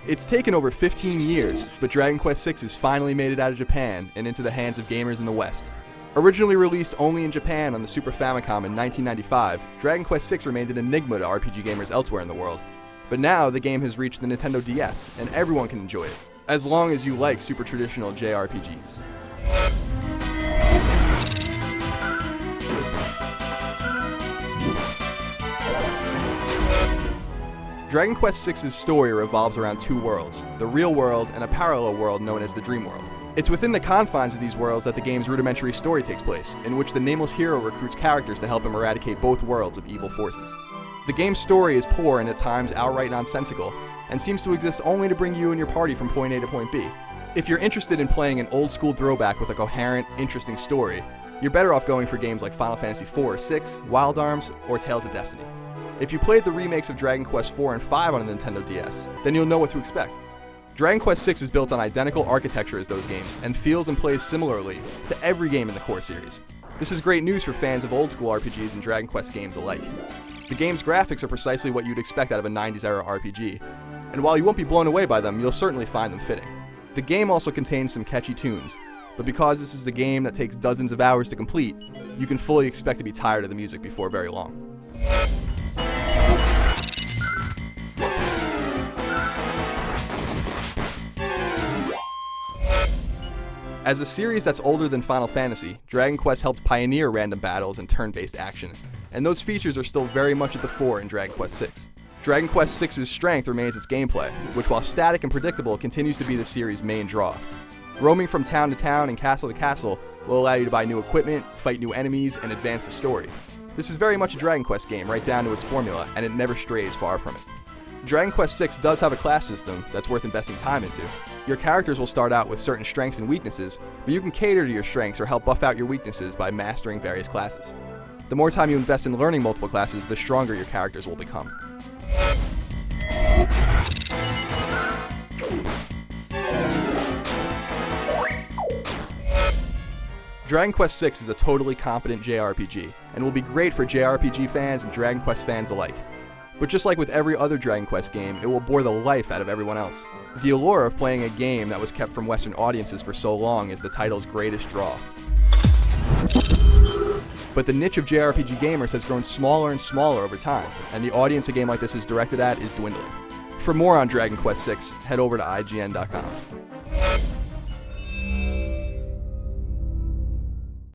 It's taken over 15 years, but Dragon Quest VI has finally made it out of Japan and into the hands of gamers in the West. Originally released only in Japan on the Super Famicom in 1995, Dragon Quest VI remained an enigma to RPG gamers elsewhere in the world. But now the game has reached the Nintendo DS, and everyone can enjoy it, as long as you like super traditional JRPGs. Dragon Quest VI's story revolves around two worlds, the real world and a parallel world known as the Dream World. It's within the confines of these worlds that the game's rudimentary story takes place, in which the nameless hero recruits characters to help him eradicate both worlds of evil forces. The game's story is poor and at times outright nonsensical, and seems to exist only to bring you and your party from point A to point B. If you're interested in playing an old-school throwback with a coherent, interesting story, you're better off going for games like Final Fantasy IV or VI, Wild Arms, or Tales of Destiny. If you played the remakes of Dragon Quest IV and V on the Nintendo DS, then you'll know what to expect. Dragon Quest VI is built on identical architecture as those games, and feels and plays similarly to every game in the core series. This is great news for fans of old-school RPGs and Dragon Quest games alike. The game's graphics are precisely what you'd expect out of a 90s-era RPG, and while you won't be blown away by them, you'll certainly find them fitting. The game also contains some catchy tunes, but because this is a game that takes dozens of hours to complete, you can fully expect to be tired of the music before very long. As a series that's older than Final Fantasy, Dragon Quest helped pioneer random battles and turn-based action, and those features are still very much at the fore in Dragon Quest VI. Dragon Quest VI's strength remains its gameplay, which while static and predictable continues to be the series' main draw. Roaming from town to town and castle to castle will allow you to buy new equipment, fight new enemies, and advance the story. This is very much a Dragon Quest game right down to its formula, and it never strays far from it. Dragon Quest VI does have a class system that's worth investing time into. Your characters will start out with certain strengths and weaknesses, but you can cater to your strengths or help buff out your weaknesses by mastering various classes. The more time you invest in learning multiple classes, the stronger your characters will become. Dragon Quest VI is a totally competent JRPG, and will be great for JRPG fans and Dragon Quest fans alike. But just like with every other Dragon Quest game, it will bore the life out of everyone else. The allure of playing a game that was kept from Western audiences for so long is the title's greatest draw. But the niche of JRPG gamers has grown smaller and smaller over time, and the audience a game like this is directed at is dwindling. For more on Dragon Quest VI, head over to IGN.com.